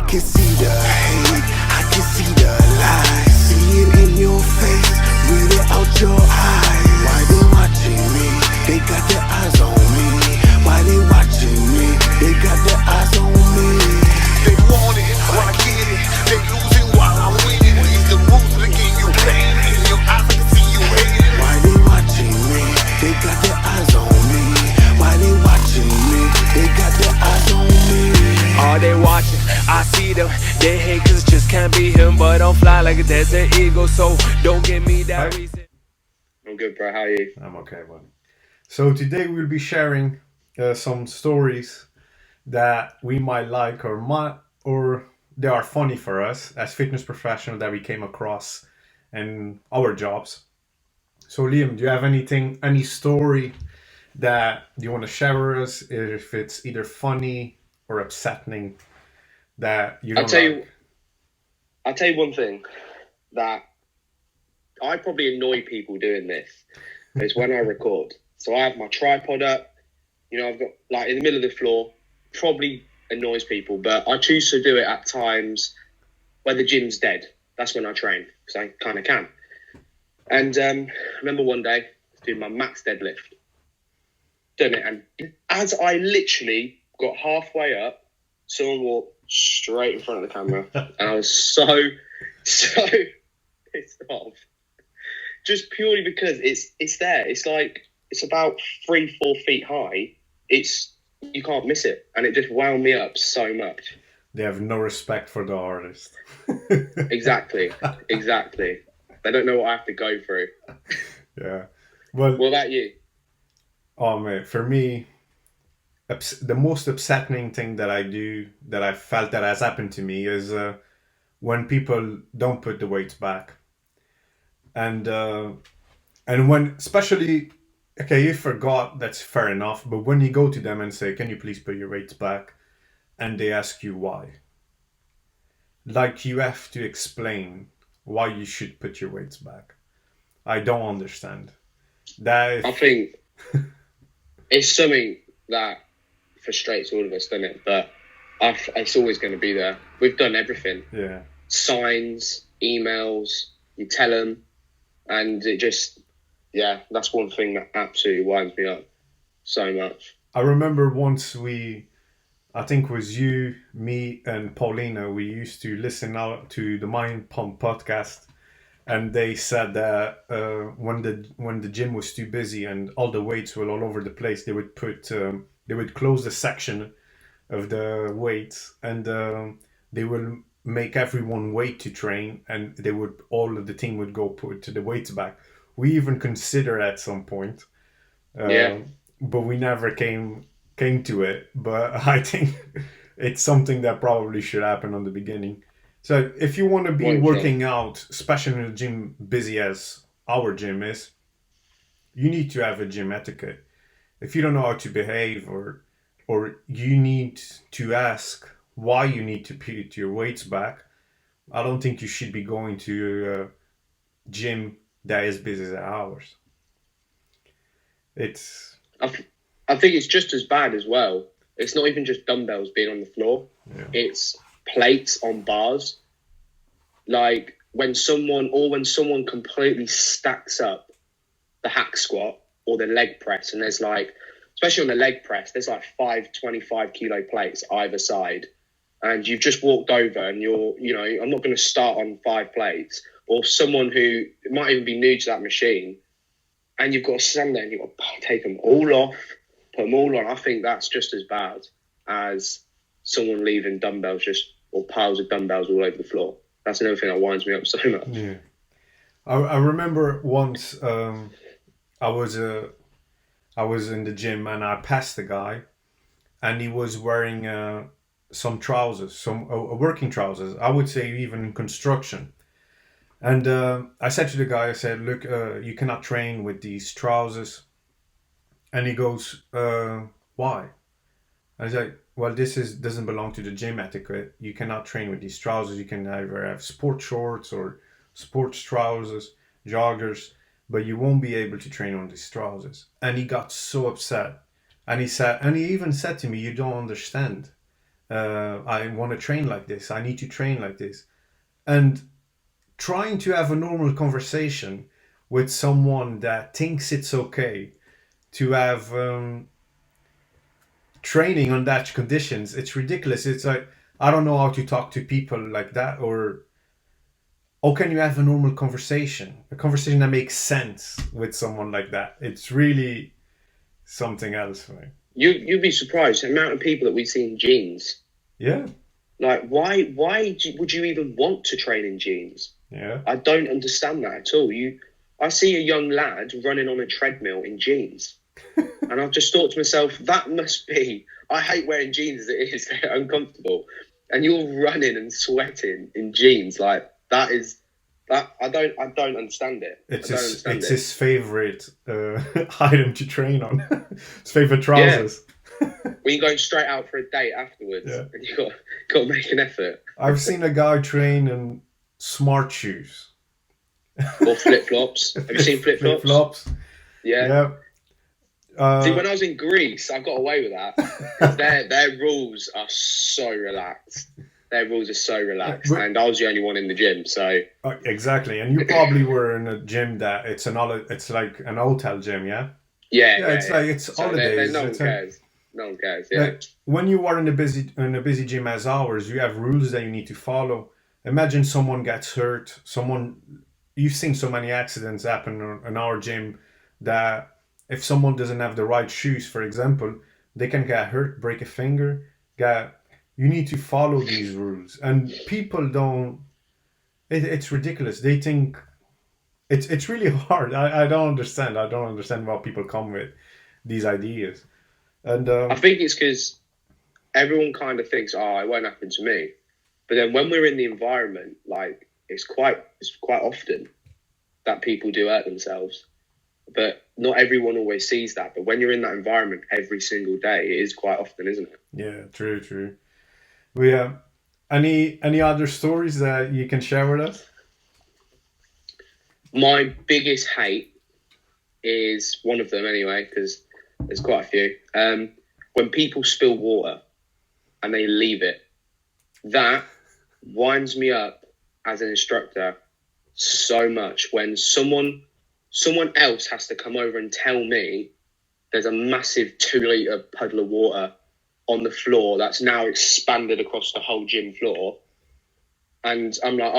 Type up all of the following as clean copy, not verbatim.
can see the hate, I can see the lies. See it in your face, read it out your eyes. Why they watching me? They got their eyes on me. Why they watching me? They got their eyes on me. They want it, wanna get it. They losing while I'm winning. These the rules of the game you playing. In your eyes I can see you hating. Why they watching me? They got their eyes on me. Why they watching me? They got their eyes on me. Are they watching? I see them. They hate cause it just can't be him. But don't fly like a desert eagle. So don't give me that reason. I'm good, bro. How are you? I'm okay, buddy. So today we'll be sharing some stories that we might like or they are funny for us as fitness professionals that we came across in our jobs. So Liam, do you have any story that you want to share with us? If it's either funny or upsetting that you don't I'll tell you one thing that I probably annoy people doing this. It's when I record. So I have my tripod up, I've got like in the middle of the floor, probably annoys people, but I choose to do it at times where the gym's dead. That's when I train, because I kind of can. And I remember one day, doing my max deadlift. Done it, and as I literally got halfway up, someone walked straight in front of the camera, and I was so pissed off. Just purely because it's there. It's like, it's about 3-4 feet high. You can't miss it. And it just wound me up so much. They have no respect for the artist. Exactly. They don't know what I have to go through. Yeah. Well, what about you? Oh man, for me, the most upsetting thing that I do, that I felt that has happened to me, is when people don't put the weights back. And when, especially, okay, you forgot, that's fair enough. But when you go to them and say, "Can you please put your weights back?" and they ask you why, like you have to explain why you should put your weights back. I don't understand. I think it's something that frustrates all of us, doesn't it? But it's always going to be there. We've done everything. Yeah. Signs, emails, you tell them. And it just, that's one thing that absolutely winds me up so much. I remember once I think it was you, me, and Paulina, we used to listen out to the Mind Pump podcast, and they said that when the gym was too busy and all the weights were all over the place, they would close the section of the weights, and they will make everyone wait to train, and all of the team would go put the weights back. We even considered at some point, but we never came to it. But I think it's something that probably should happen on the beginning. So if you want to be working out, especially in a gym busy as our gym is, you need to have a gym etiquette. If you don't know how to behave, or you need to ask why you need to put your weights back, I don't think you should be going to a gym that is busy as ours. I think it's just as bad as well. It's not even just dumbbells being on the floor. Yeah. It's plates on bars. Like when someone completely stacks up the hack squat or the leg press, and there's like, especially on the leg press, there's like 5 25-kilo plates either side. And you've just walked over and I'm not going to start on 5 plates. Or someone who might even be new to that machine, and you've got to stand there and you've got to take them all off, put them all on. I think that's just as bad as someone leaving dumbbells or piles of dumbbells all over the floor. That's another thing that winds me up so much. Yeah. I remember once I was in the gym and I passed a guy, and he was wearing some trousers, some working trousers. I would say even in construction. And I said to the guy, I said, "Look, you cannot train with these trousers." And he goes, "Why?" I was like, "Well, this doesn't belong to the gym etiquette. You cannot train with these trousers. You can either have sport shorts or sports trousers, joggers, but you won't be able to train on these trousers." And he got so upset. And he even said to me, "You don't understand. I want to train like this. I need to train like this. And trying to have a normal conversation with someone that thinks it's okay to have training on that conditions, it's ridiculous. It's like, I don't know how to talk to people like that, or how can you have a normal conversation, a conversation that makes sense with someone like that? It's really something else, right? You'd be surprised the amount of people that we see in jeans. Yeah. Like, would you even want to train in jeans? Yeah. I don't understand that at all. I see a young lad running on a treadmill in jeans. And I've just thought to myself, that must be... I hate wearing jeans as it is. They're uncomfortable. And you're running and sweating in jeans. Like, that is... That I don't understand it. It's his favorite item to train on. His favorite trousers. Yeah. When you're going straight out for a date afterwards, and you got to make an effort. I've seen a guy train in smart shoes. Or flip-flops. Have you seen flip-flops? Flip-flops. Yeah. See, when I was in Greece, I got away with that. 'Cause their rules are so relaxed. Their rules are so relaxed, and I was the only one in the gym. So exactly, and you probably were in a gym that it's like an hotel gym, yeah. Yeah. It's holidays. No one cares. No one cares. Yeah. Like, when you are in a busy gym as ours, you have rules that you need to follow. Imagine someone gets hurt. You've seen so many accidents happen in our gym that if someone doesn't have the right shoes, for example, they can get hurt, break a finger. You need to follow these rules, and people don't. It's ridiculous. They think it's really hard. I don't understand. I don't understand why people come with these ideas. And I think it's because everyone kind of thinks, "Oh, it won't happen to me," but then when we're in the environment, like it's quite often that people do hurt themselves. But not everyone always sees that. But when you're in that environment every single day, it is quite often, isn't it? Yeah, true. We have any other stories that you can share with us? My biggest hate is one of them anyway, because there's quite a few. When people spill water and they leave it, that winds me up as an instructor so much. When someone else has to come over and tell me there's a massive 2-litre puddle of water on the floor that's now expanded across the whole gym floor. And I'm like,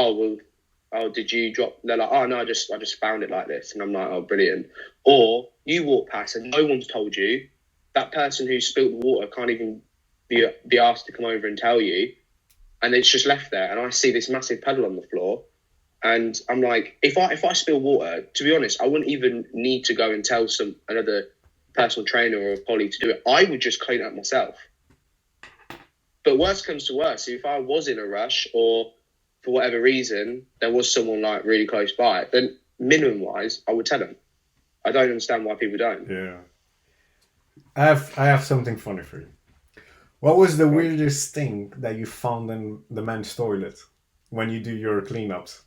did you drop? They're like, oh, no, I just found it like this. And I'm like, oh, brilliant. Or you walk past and no one's told you. That person who spilled the water can't even be asked to come over and tell you. And it's just left there. And I see this massive puddle on the floor. And I'm like, if I spill water, to be honest, I wouldn't even need to go and tell another personal trainer or a poly to do it. I would just clean it up myself. But worst comes to worst, if I was in a rush or for whatever reason there was someone like really close by, then minimum wise, I would tell them. I don't understand why people don't. Yeah. I have something funny for you. What was the weirdest thing that you found in the men's toilet when you do your cleanups?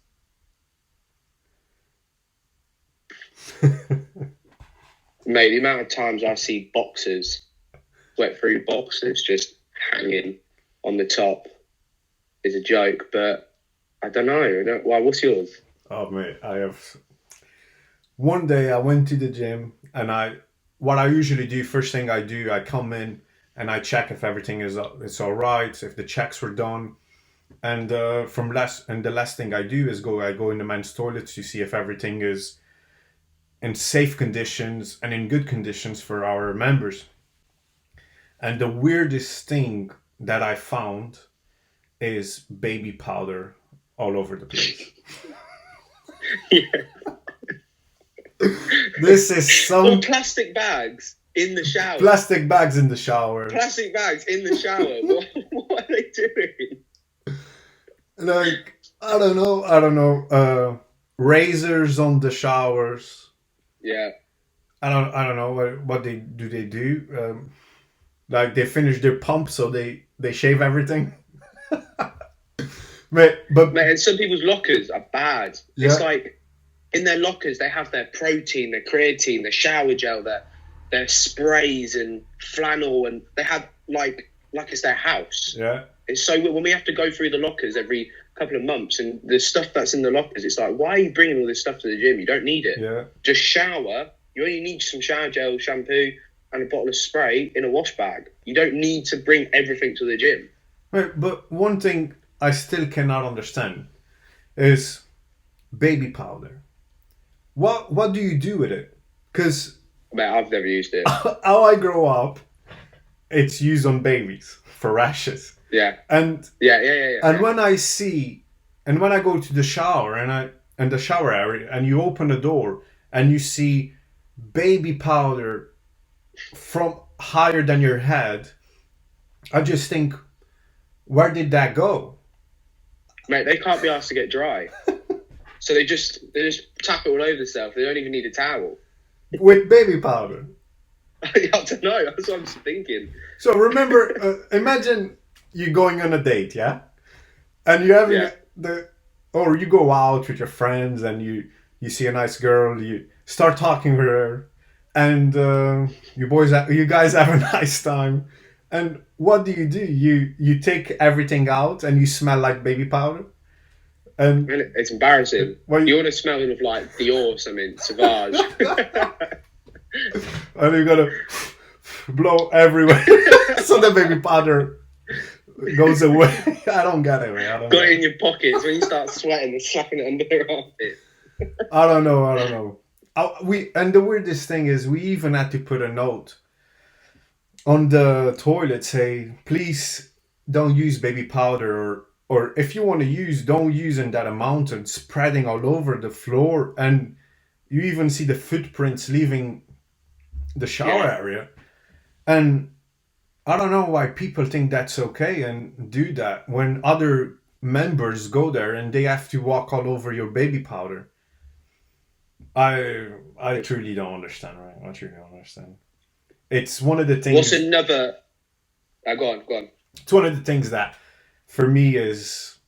Mate, the amount of times I see boxers, wet-through boxers, just hanging on the top is a joke, but I don't know. Why? What's yours? Oh, mate, I have... One day I went to the gym, and what I usually do, first thing I do, I come in and I check if everything is all right, if the checks were done. And the last thing I do is I go in the men's toilet to see if everything is in safe conditions and in good conditions for our members. And the weirdest thing that I found is baby powder all over the place. Yeah. This is Or plastic bags in the shower. Plastic bags in the shower. Plastic bags in the shower. What are they doing? Like, I don't know. Razors on the showers. Yeah. I don't know what they do. Like they finish their pump, so they shave everything. Mate, and some people's lockers are bad. Yeah. It's like in their lockers they have their protein, their creatine, their shower gel, their sprays and flannel, and they have like like it's their house. Yeah. It's so when we have to go through the lockers every couple of months and the stuff that's in the lockers, it's like, why are you bringing all this stuff to the gym? You don't need it. Yeah. Just shower. You only need some shower gel, shampoo, and a bottle of spray in a wash bag. You don't need to bring everything to the gym. Right, but one thing I still cannot understand is baby powder. What do you do with it? Because Mate, I've never used it. how I grow up, it's used on babies for rashes. Yeah. And Yeah. and when I go to the shower and the shower area and you open the door and you see baby powder from higher than your head, I just think, where did that go? Mate, they can't be asked to get dry. So they just tap it all over themselves. They don't even need a towel. With baby powder. I don't know. That's what I'm thinking. So remember, imagine you going on a date, yeah? And you having or you go out with your friends and you see a nice girl, you start talking with her, and you guys have a nice time. And what do? You take everything out and you smell like baby powder. And It's embarrassing. Well, you want to smell of like Dior or something, Sauvage. and you gotta blow everywhere so the baby powder goes away. I don't get it, man. Got it in your pockets when you start sweating and slapping it under your armpit. I don't know. And the weirdest thing is we even had to put a note on the toilet say, please don't use baby powder, or if you want to use, don't use in that amount and spreading all over the floor. And you even see the footprints leaving the shower area. And I don't know why people think that's okay and do that when other members go there and they have to walk all over your baby powder. I truly don't understand, right? I truly don't understand. It's one of the things... What's another... Go on. It's one of the things that, for me, it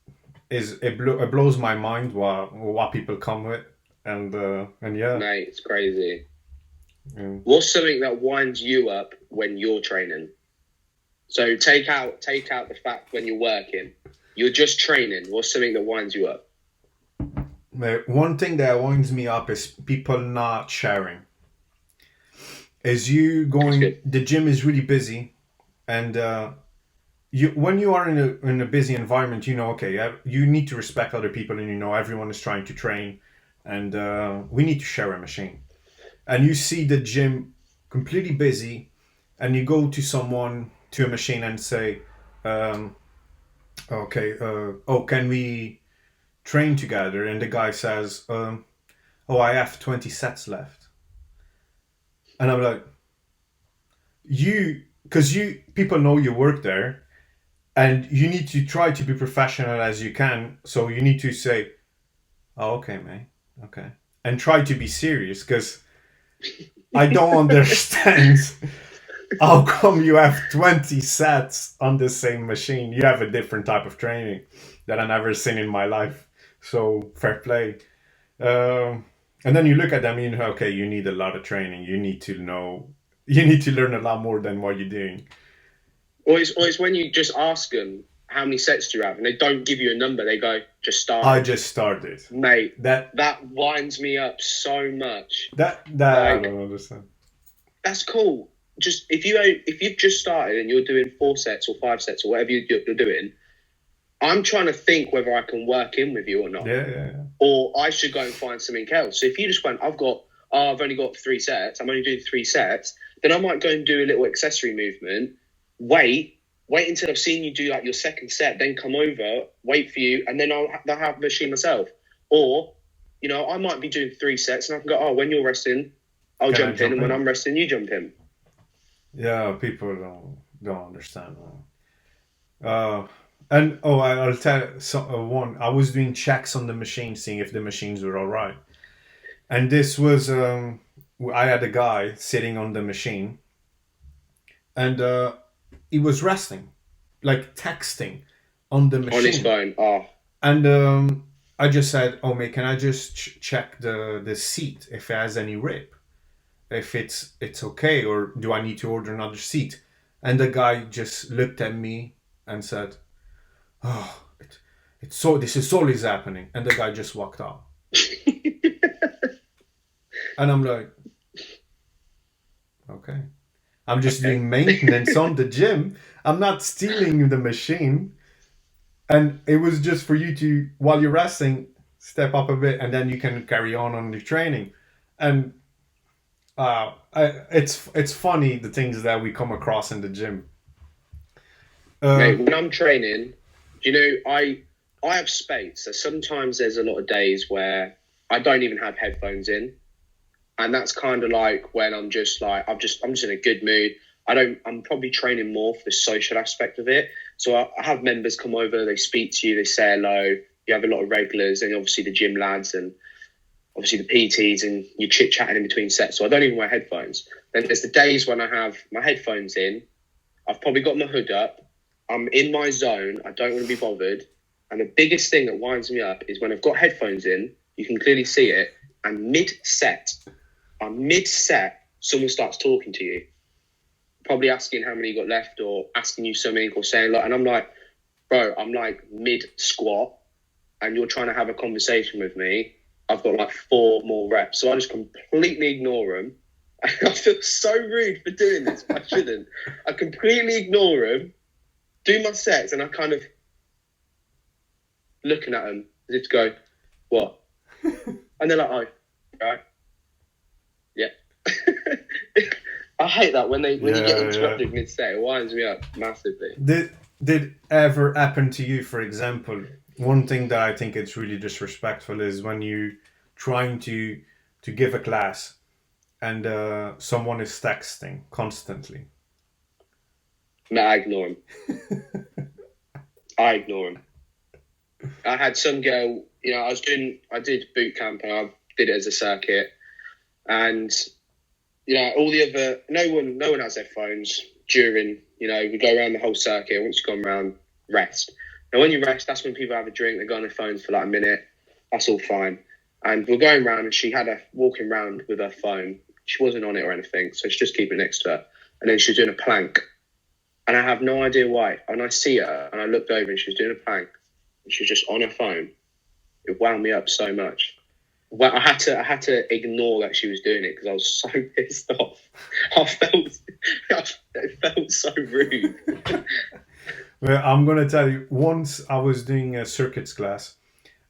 blows my mind what people come with. And yeah. Mate, it's crazy. Yeah. What's something that winds you up when you're training? So take out the fact when you're working. You're just training. What's something that winds you up? One thing that winds me up is people not sharing. Is you going... The gym is really busy. And when you are in a busy environment, you need to respect other people, and everyone is trying to train. And we need to share a machine. And you see the gym completely busy, and you go to a machine and say, can we train together? And the guy says, I have 20 sets left. And I'm like, because people know you work there, and you need to try to be professional as you can. So you need to say, okay, mate, okay. And try to be serious, because I don't understand how come you have 20 sets on the same machine. You have a different type of training that I've never seen in my life. So fair play. And then you look at them, you need a lot of training. You need to learn a lot more than what you're doing. Or it's when you just ask them, how many sets do you have? And they don't give you a number. They go, just start. I just started. Mate, that winds me up so much. That I don't understand. That's cool. Just if you've just started and you're doing 4 sets or 5 sets or whatever you're doing, I'm trying to think whether I can work in with you or not. Yeah. Or I should go and find something else. So if you just went, I've only got 3 sets, I'm only doing 3 sets, then I might go and do a little accessory movement, wait until I've seen you do like your second set, then come over, wait for you, and then I'll have a machine myself. Or, I might be doing 3 sets and I can go, when you're resting, I'll jump in, and when I'm resting, you jump in. Yeah, people don't understand. And I'll tell one. I was doing checks on the machine, seeing if the machines were all right. And this was I had a guy sitting on the machine, and he was resting, like texting on the machine on his phone. And I just said, mate, can I just check the seat if it has any rip, if it's okay, or do I need to order another seat? And the guy just looked at me and said, "Oh, it's so. This is always happening." And the guy just walked out. And I'm like, okay. I'm just doing maintenance on the gym. I'm not stealing the machine. And it was just for you to, while you're resting, step up a bit, and then you can carry on your training. And it's funny the things that we come across in the gym. Mate, when I'm training, you know, I have space. So sometimes there's a lot of days where I don't even have headphones in, and that's kind of like when I'm just like I'm just in a good mood. I'm probably training more for the social aspect of it. So I have members come over, they speak to you, they say hello. You have a lot of regulars, and obviously the gym lads, and obviously the PTs, and you're chit chatting in between sets. So I don't even wear headphones. Then there's the days when I have my headphones in. I've probably got my hood up. I'm in my zone. I don't want to be bothered. And the biggest thing that winds me up is when I've got headphones in, you can clearly see it. And mid-set, someone starts talking to you. Probably asking how many you got left, or asking you something, or saying, like, and I'm like, bro, I'm like mid-squat, and you're trying to have a conversation with me. I've got like 4 more reps. So I just completely ignore them. I feel so rude for doing this, but I shouldn't. I completely ignore them, do my sets, and I kind of looking at them as if to go, what? And they're like, oh, right. Yeah. I hate that when you get interrupted mid-set. It winds me up massively. Did ever happen to you, for example, one thing that I think it's really disrespectful is when you trying to give a class and someone is texting constantly? No, I ignore him. I ignore him. I had some girl, you know, I did boot camp, and I did it as a circuit, and you know, all the other, no one has their phones during, you know, we go around the whole circuit. Once you've gone around, rest. Now, when you rest, that's when people have a drink. They go on their phones for like a minute. That's all fine. And we're going around, and she had her walking around with her phone. She wasn't on it or anything, so she just keep it next to her. And then she was doing a plank. And I have no idea why. And I see her, and I looked over, and she was doing a plank. And she was just on her phone. It wound me up so much. Well, I had to ignore that she was doing it because I was so pissed off. It felt so rude. Well, I'm going to tell you, once I was doing a circuits class,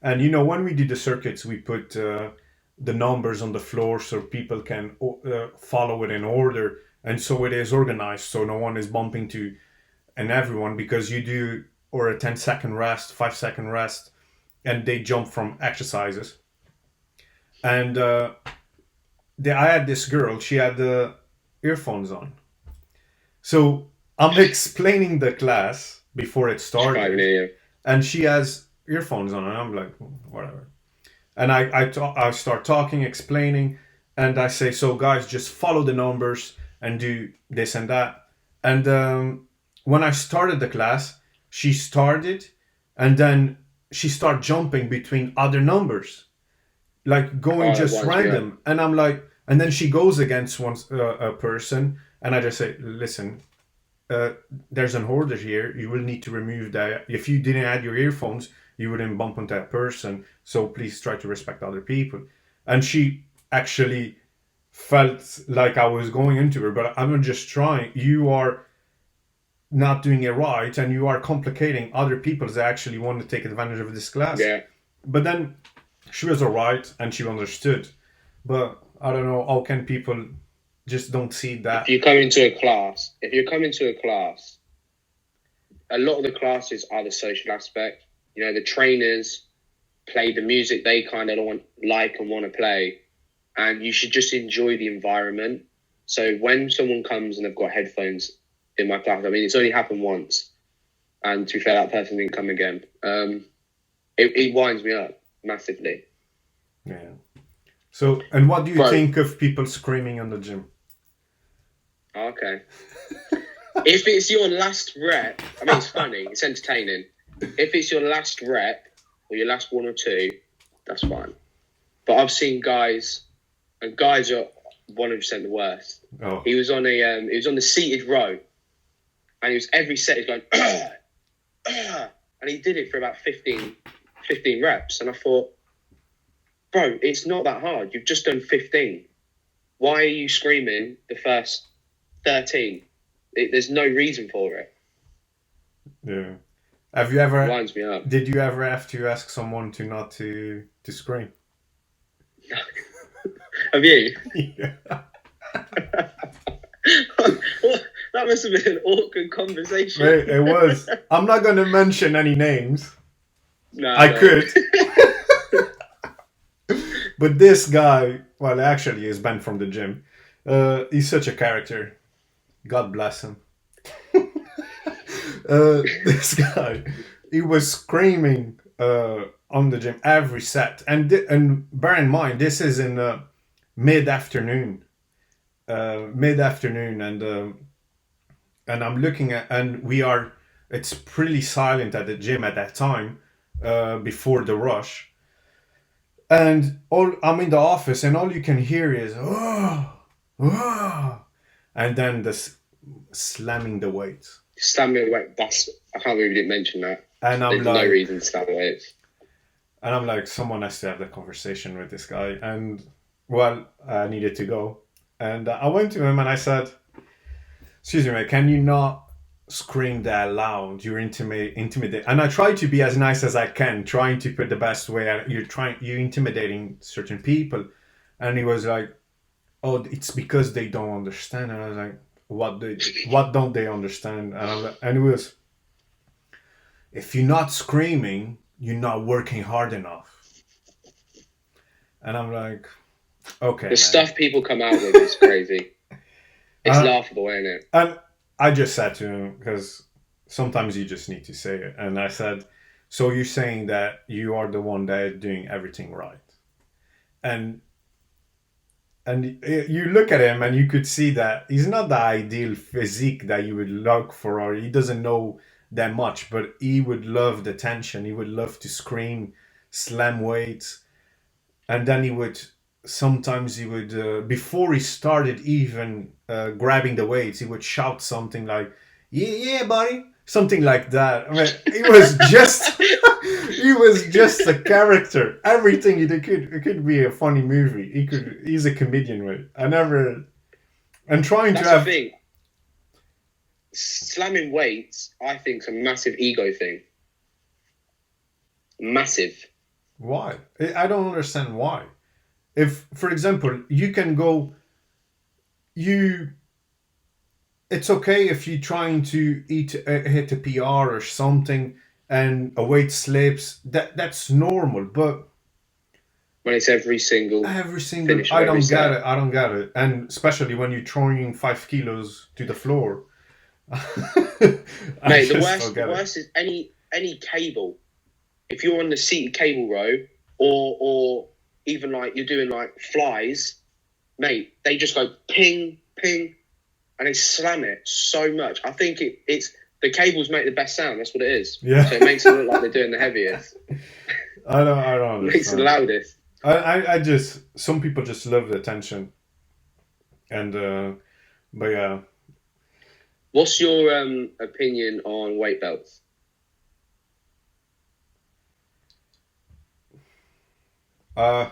and you know, when we do the circuits, we put the numbers on the floor so people can follow it in order, and so it is organized, so no one is bumping to and everyone, because you do or a 10-second rest, 5-second rest, and they jump from exercises. And I had this girl, she had the earphones on. So I'm explaining the class before it started. And she has earphones on, and I'm like, whatever. And I start talking, explaining, and I say, so guys, just follow the numbers and do this and that. And when I started the class, she started, and then she started jumping between other numbers. Like going just random. And I'm like, and then she goes against a person, and I just say, listen, there's an order here. You will need to remove that. If you didn't add your earphones, you wouldn't bump into that person. So please try to respect other people. And she actually felt like I was going into her, but I'm just trying. You are not doing it right, and you are complicating other people that actually want to take advantage of this class. Yeah. But then she was alright, and she understood. But I don't know, how can people just don't see that? If you're coming to a class, a lot of the classes are the social aspect. You know, the trainers play the music they kind of like and want to play, and you should just enjoy the environment. So when someone comes and they've got headphones in my class, I mean, it's only happened once, and to be fair, that person didn't come again. It winds me up massively. Yeah. So, and what do you think of people screaming in the gym? Okay. If it's your last rep, I mean, it's funny, it's entertaining. If it's your last rep or your last 1 or 2, that's fine. But I've seen guys, and guys are 100% the worst. Oh. He was on the seated row, and he was every set he's going, and he did it for about 15 reps, and I thought, bro, it's not that hard. You've just done 15. Why are you screaming the first 13? There's no reason for it. Yeah. Have you ever? It winds me up. Did you ever have to ask someone to not to scream? Have you? Yeah. That must have been an awkward conversation. Right, it was. I'm not going to mention any names. No, I could. But this guy, well, actually, he's banned from the gym. He's such a character. God bless him. This guy, he was screaming on the gym every set. And bear in mind, this is in mid-afternoon. And I'm looking at, and it's pretty silent at the gym at that time, before the rush. And I'm in the office, and all you can hear is, and then this slamming the weights. Slamming the weight, I can't believe you didn't mention that. And I'm There's like, no reason to slam the weights. And I'm like, someone has to have the conversation with this guy. And, well, I needed to go. And I went to him and I said, excuse me, mate, can you not scream that loud? You're intimidating. And I try to be as nice as I can, trying to put the best way. You're intimidating certain people. And he was like, oh, it's because they don't understand. And I was like, what don't they understand? And it was, if you're not screaming, you're not working hard enough. And I'm like, okay. The stuff people come out with is crazy. It's laughable, isn't it? And I just said to him, because sometimes you just need to say it. And I said, so you're saying that you are the one that is doing everything right. And you look at him and you could see that he's not the ideal physique that you would look for, or he doesn't know that much, but he would love the tension. He would love to scream, slam weights. And then sometimes he would, before he started even grabbing the weights, he would shout something like, yeah, buddy. Something like that. I mean, he was just a character. Everything he did, it could be a funny movie. He's a comedian, right? That's the thing. Slamming weights, I think, is a massive ego thing. Massive. Why? I don't understand why. If, for example, you can go, it's okay if you're trying to hit a PR or something and a weight slips. That's normal, but when it's every single I don't get it. And especially when you're throwing 5 kilos to the floor. Mate, the worst is any cable. If you're on the seated cable row, or even like you're doing like flies, mate, they just go ping, ping, and they slam it so much. I think it's the cables make the best sound. That's what it is. Yeah. So it makes it look like they're doing the heaviest. I don't understand. Makes it the loudest. I just, some people just love the attention. And, but yeah. What's your opinion on weight belts? I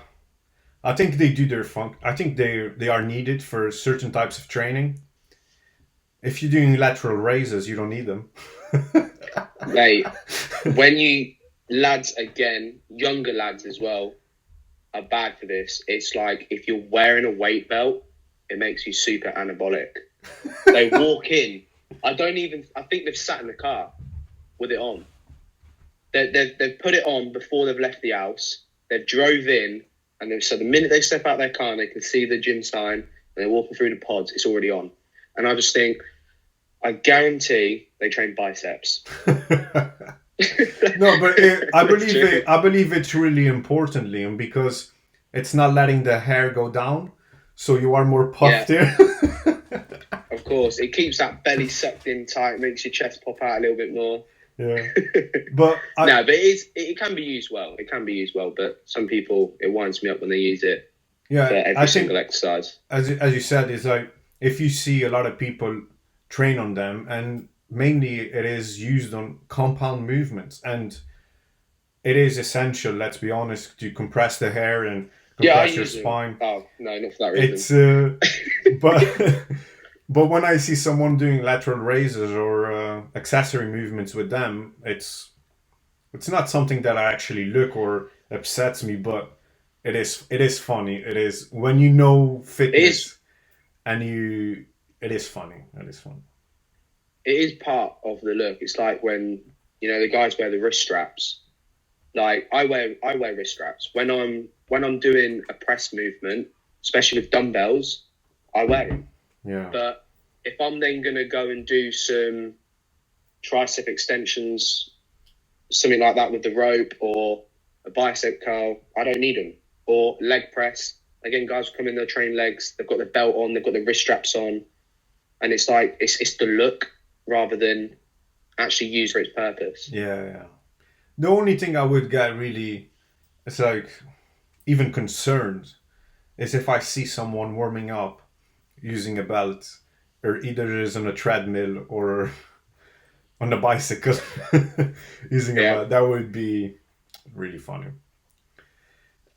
think they do their funk. I think they are needed for certain types of training. If you're doing lateral raises, you don't need them. Mate, when lads again, younger lads as well, are bad for this. It's like if you're wearing a weight belt, it makes you super anabolic. They walk in. I think they've sat in the car with it on. They've put it on before they've left the house. They've drove in, and so the minute they step out their car and they can see the gym sign and they're walking through the pods, it's already on. And I just think, I guarantee they train biceps. No, but I believe it's really important, Liam, because it's not letting the hair go down, so you are more puffed here. Of course, it keeps that belly sucked in tight, makes your chest pop out a little bit more. Yeah, but it can be used well. It can be used well, but some people, it winds me up when they use it. Yeah, for every single exercise. As you said, it's like if you see a lot of people train on them, and mainly it is used on compound movements, and it is essential, let's be honest, to compress the hair and Yeah, I compress your use them. spine. Oh no, not for that It's reason. but but when I see someone doing lateral raises or accessory movements with them, it's not something that I actually look or upsets me, but it is funny. It is when you know It is fitness and you it is funny. It is fun. it is part of the look. It's like when the guys wear the wrist straps. Like I wear wrist straps when I'm doing a press movement, especially with dumbbells. I wear them. Yeah. But if I'm then gonna go and do some tricep extensions, something like that with the rope, or a bicep curl, I don't need them. Or leg press. Again, guys come in, they'll train legs. They've got the belt on, they've got the wrist straps on, and it's like it's the look rather than actually used for its purpose. Yeah. The only thing I would get really, it's like even concerned, is if I see someone warming up using a belt, or either is on a treadmill or on a bicycle using a Yeah. belt. That would be really funny.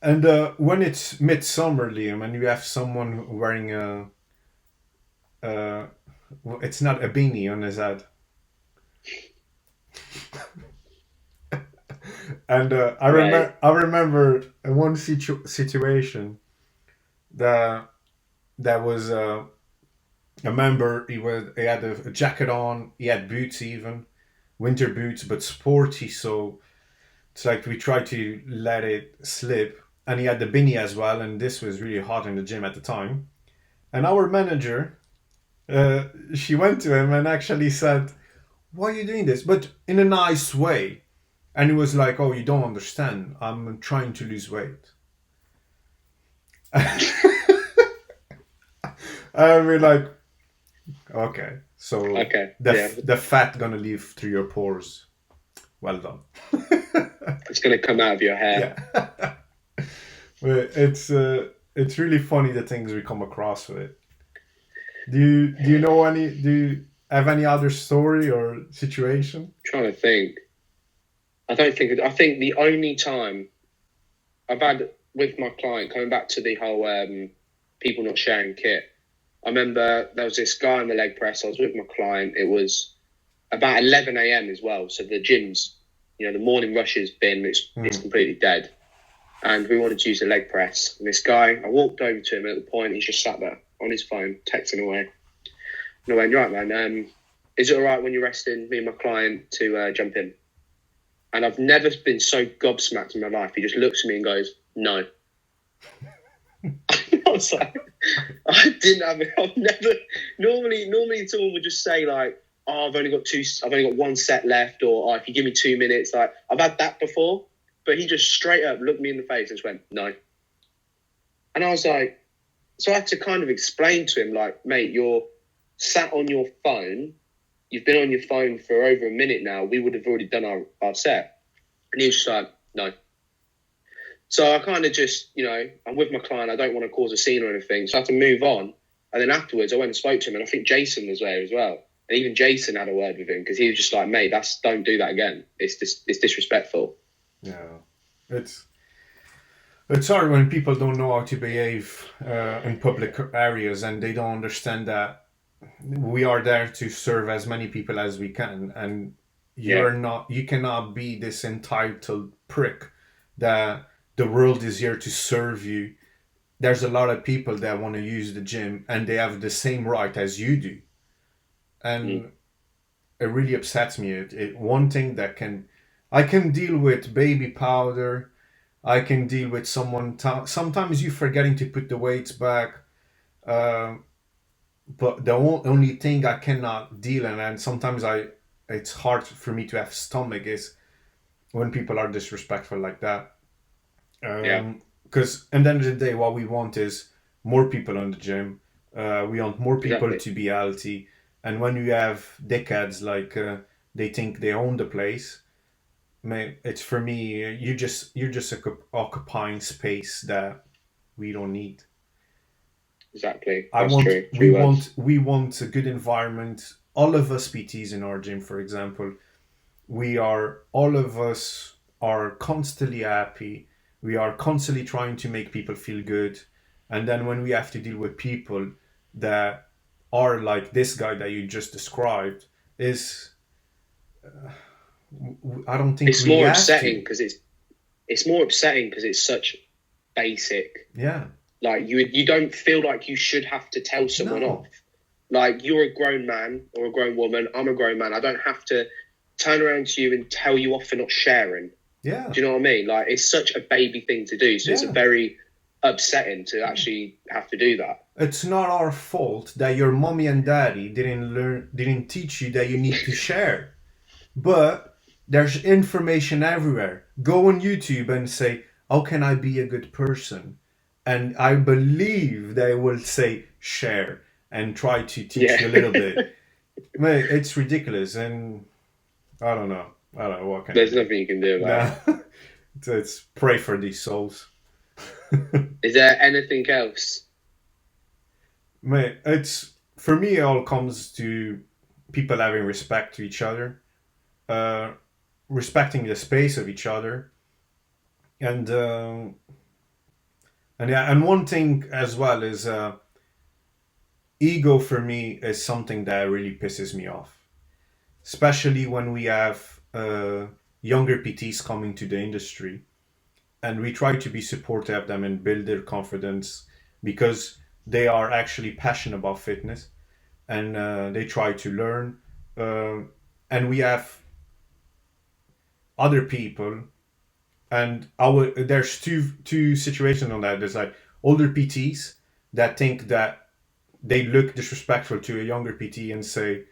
And when it's midsummer, Liam, and you have someone wearing uh, it's not a beanie on his head. And Right. I remember one situation that was a member. He had a jacket on. He had boots, even winter boots, but sporty. So it's like we tried to let it slip. And he had the beanie as well. And this was really hot in the gym at the time. And our manager, she went to him and actually said, "Why are you doing this?" But in a nice way. And he was like, "Oh, you don't understand. I'm trying to lose weight." I mean, like, okay, so Okay. Yeah. the fat gonna leave through your pores. Well done. It's gonna come out of your hair. Yeah, but it's really funny the things we come across with it. Do you know any? Do you have any other story or situation? I'm trying to think. I think the only time I've had with my client, coming back to the whole people not sharing kit. I remember there was this guy in the leg press. I was with my client. It was about 11 a.m. as well. So the gyms, the morning rush has been, it's completely dead. And we wanted to use the leg press. And this guy, I walked over to him, and at the point, he's just sat there on his phone, texting away. And I went, "Right, man, is it all right when you're resting, me and my client, to jump in?" And I've never been so gobsmacked in my life. He just looks at me and goes, "No." I was like, I didn't have it. I've never. Normally, someone would just say like, "Oh, I've only got one set left," or, "Oh, if you give me 2 minutes." Like, I've had that before, but he just straight up looked me in the face and just went, "No." And I was like, so I had to kind of explain to him, like, "Mate, you're sat on your phone. You've been on your phone for over a minute now. We would have already done our set." And he was just like, "No." So I kind of just, I'm with my client. I don't want to cause a scene or anything. So I had to move on. And then afterwards, I went and spoke to him. And I think Jason was there as well. And even Jason had a word with him because he was just like, "Mate, don't do that again. It's disrespectful." Yeah, it's hard when people don't know how to behave in public areas, and they don't understand that we are there to serve as many people as we can, and you cannot be this entitled prick that the world is here to serve you. There's a lot of people that want to use the gym, and they have the same right as you do, and it really upsets me. One thing that I can deal with baby powder. I can deal with someone. Sometimes you forgetting to put the weights back. Um, but the only thing I cannot deal, and sometimes it's hard for me to have stomach, is when people are disrespectful like that. Yeah, Because at the end of the day, what we want is more people in the gym. We want more people exactly. to be healthy. And when you have dickheads like they think they own the place, it's for me. You're just occupying space that we don't need. Exactly. I That's want true. True words. we want a good environment all of us PTs in our gym, for example, all of us are constantly happy. We are constantly trying to make people feel good. And then when we have to deal with people that are like this guy that you just described, is I don't think it's we more have upsetting to. because it's more upsetting because it's such basic. Yeah. Like you don't feel like you should have to tell someone No. off. Like you're a grown man or a grown woman. I'm a grown man. I don't have to turn around to you and tell you off for not sharing. Yeah. Do you know what I mean? Like it's such a baby thing to do. So it's Yeah. very upsetting to actually have to do that. It's not our fault that your mommy and daddy didn't teach you that you need to share. But there's information everywhere. Go on YouTube and say, how can I be a good person? And I believe they will say share and try to teach you a little bit. Mate, it's ridiculous, and I don't know what can There's I do? nothing you can do about Nah. It's pray for these souls. it. Is there anything else? Mate, it's for me. It all comes to people having respect to each other, respecting the space of each other, and yeah, and one thing as well is ego for me is something that really pisses me off, especially when we have younger PTs coming to the industry, and we try to be supportive of them and build their confidence because they are actually passionate about fitness and they try to learn. And we have other people, and there's two situations on that. There's like older PTs that think that they look disrespectful to a younger PT and say,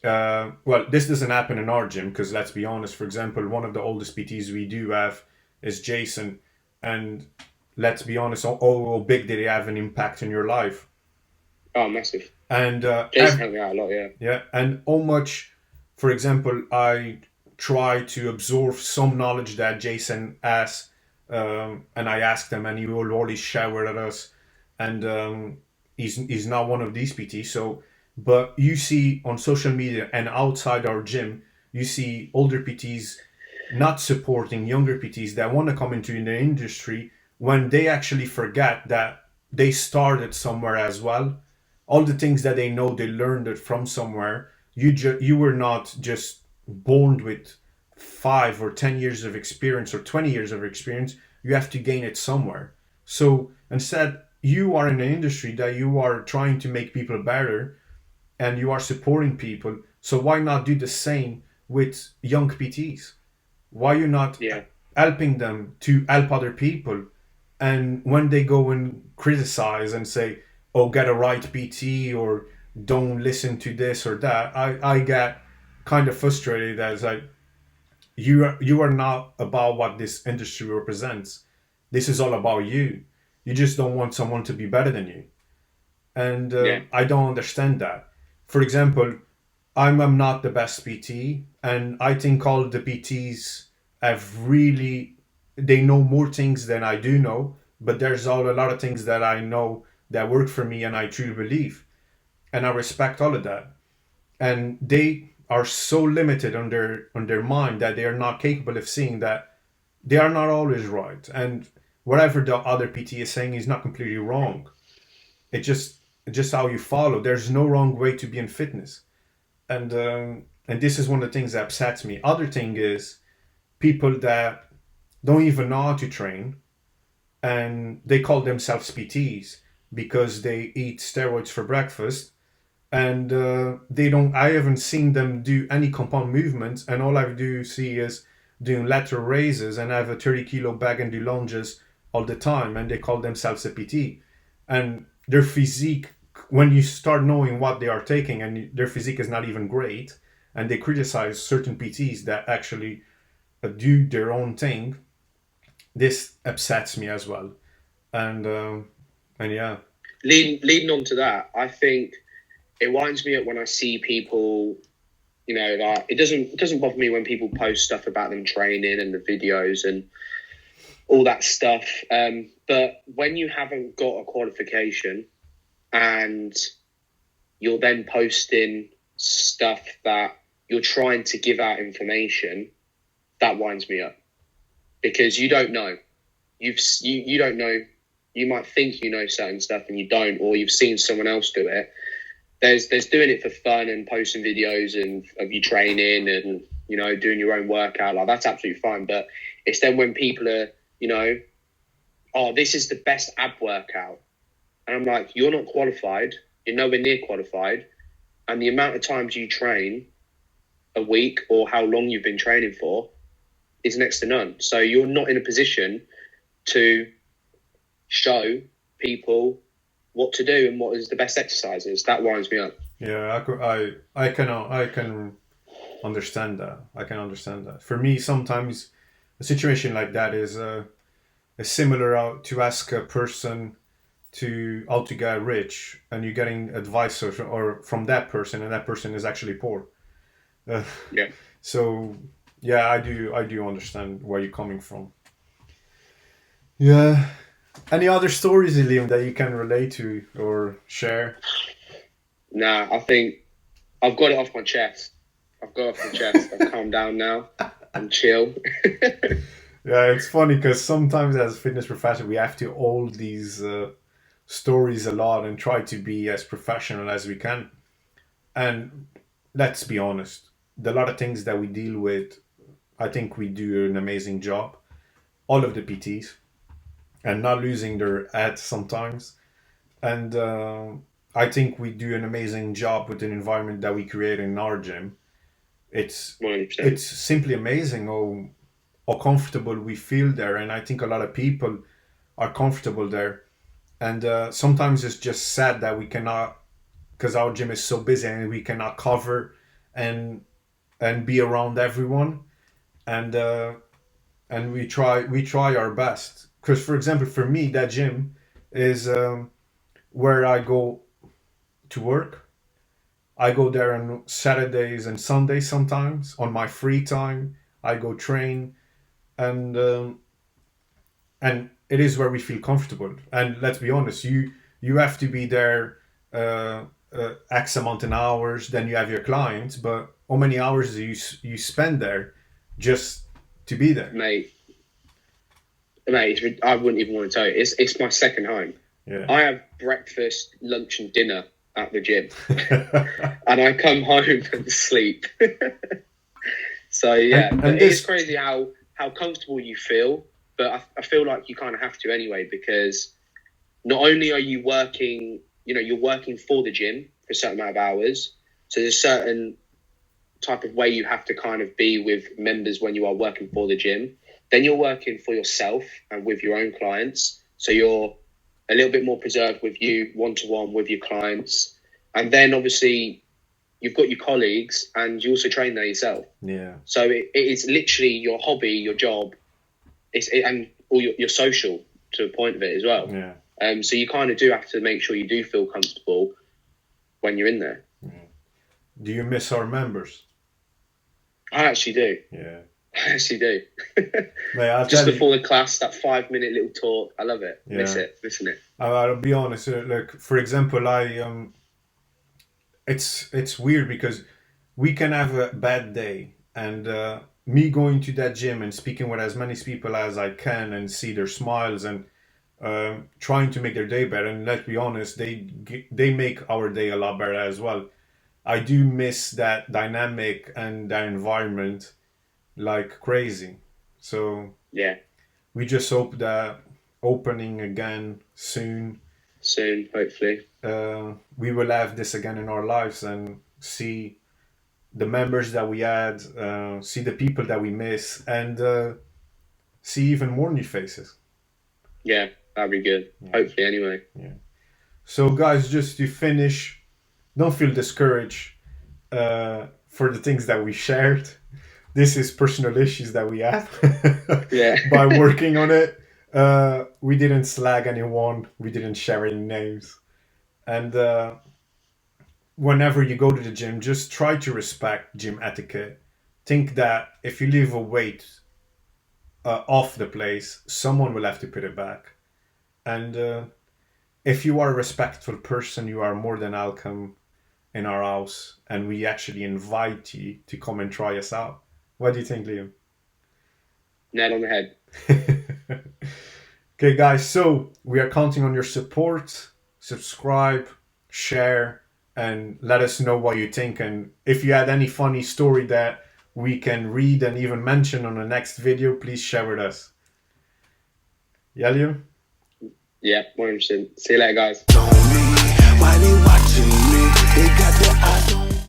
well, this doesn't happen in our gym because let's be honest. For example, one of the oldest PTs we do have is Jason, and let's be honest, how big did he have an impact in your life? Oh, massive. And Jason helped me out a lot, yeah. yeah, and how much, for example, I try to absorb some knowledge that Jason has, and I asked him, and he will always shower at us, and he's not one of these PTs. So, but you see on social media and outside our gym, you see older PTs not supporting younger PTs that want to come into the industry when they actually forget that they started somewhere as well. All the things that they know, they learned it from somewhere. You were not just born with 5 or 10 years of experience or 20 years of experience. You have to gain it somewhere. So instead, you are in an industry that you are trying to make people better and you are supporting people. So why not do the same with young PTs? Why you not Yeah. helping them to help other people? And when they go and criticize and say, oh, get a right PT or don't listen to this or that, I get kind of frustrated as like, you are not about what this industry represents. This is all about you. You just don't want someone to be better than you. And Yeah. I don't understand that. For example, I'm not the best PT, and I think all the PTs they know more things than I do know, but there's a lot of things that I know that work for me and I truly believe. And I respect all of that. And they are so limited on their mind that they are not capable of seeing that they are not always right. And whatever the other PT is saying is not completely wrong. It's just how you follow. There's no wrong way to be in fitness. And this is one of the things that upsets me. Other thing is people that don't even know how to train and they call themselves PTs because they eat steroids for breakfast, and I haven't seen them do any compound movements, and all I do see is doing lateral raises and have a 30-kilo bag and do lunges all the time, and they call themselves a PT. And their physique, when you start knowing what they are taking, and their physique is not even great, and they criticize certain PTs that actually do their own thing, this upsets me as well. And yeah. Leading on to that, I think it winds me up when I see people, like it doesn't bother me when people post stuff about them training and the videos and all that stuff. But when you haven't got a qualification and you're then posting stuff that you're trying to give out information, that winds me up, because you don't know. You don't know. You might think you know certain stuff and you don't, or you've seen someone else do it. There's doing it for fun and posting videos and of you training and, you know, doing your own workout. Like, that's absolutely fine. But it's then when people are, you know, oh, this is the best ab workout. And I'm like, you're not qualified. You're nowhere near qualified. And the amount of times you train a week or how long you've been training for is next to none. So you're not in a position to show people what to do and what is the best exercises. That winds me up. Yeah, I can understand that. I can understand that. For me, sometimes a situation like that is similar to ask a person to how to get rich, and you're getting advice or from that person, and that person is actually poor. Yeah. So yeah, I do understand where you're coming from. Yeah. Any other stories, Liam, that you can relate to or share? Nah, I think I've got it off my chest. I've calmed down now and chill. Yeah, it's funny because sometimes as a fitness professional, we have to hold these stories a lot and try to be as professional as we can. And let's be honest, the lot of things that we deal with, I think we do an amazing job. All of the PTs, and not losing their head sometimes. And I think we do an amazing job with the environment that we create in our gym. It's 100%. it's simply amazing how comfortable we feel there, and I think a lot of people are comfortable there. And sometimes it's just sad that we cannot, because our gym is so busy and we cannot cover and be around everyone. And we try our best. Because, for example, for me, that gym is where I go to work. I go there on Saturdays and Sundays sometimes. On my free time, I go train, and it is where we feel comfortable. And let's be honest, you have to be there X amount of hours. Then you have your clients, but how many hours do you spend there just to be there? Mate, I wouldn't even want to tell you. It's my second home. Yeah. I have breakfast, lunch, and dinner at the gym, and I come home and sleep. So yeah, and it's crazy how comfortable you feel, but I feel like you kind of have to anyway, because not only are you working, you know, you're working for the gym for a certain amount of hours, so there's a certain type of way you have to kind of be with members when you are working for the gym. Then you're working for yourself and with your own clients. So you're a little bit more preserved with you one-to-one with your clients. And then obviously you've got your colleagues and you also train there yourself. Yeah. So it is literally your hobby, your job, and all your social to a point of it as well. Yeah. So you kind of do have to make sure you do feel comfortable when you're in there. Yeah. Do you miss our members? I actually do. Yeah. I actually do. Mate, just before the class, that 5-minute little talk, I love it. Yeah. Miss it, listen it. I'll be honest. Like, for example, it's weird because we can have a bad day, and me going to that gym and speaking with as many people as I can and see their smiles and trying to make their day better. And let's be honest, they make our day a lot better as well. I do miss that dynamic and that environment like crazy. So yeah, we just hope that opening again soon, hopefully, we will have this again in our lives and see the members that we had, see the people that we miss, and see even more new faces. Yeah, that'd be good. Yeah. Hopefully, anyway. Yeah. So, guys, just to finish, don't feel discouraged for the things that we shared. This is personal issues that we have. Yeah. By working on it. We didn't slag anyone. We didn't share any names. And whenever you go to the gym, just try to respect gym etiquette. Think that if you leave a weight off the place, someone will have to put it back. And if you are a respectful person, you are more than welcome in our house and we actually invite you to come and try us out. What do you think, Liam? Nail on the head. Okay, guys, so we are counting on your support. Subscribe, share, and let us know what you think. And if you had any funny story that we can read and even mention on the next video, please share with us. Yeah, Liam? Yeah, 100%. See you later, guys. On me, why they watching me? They got their eyes on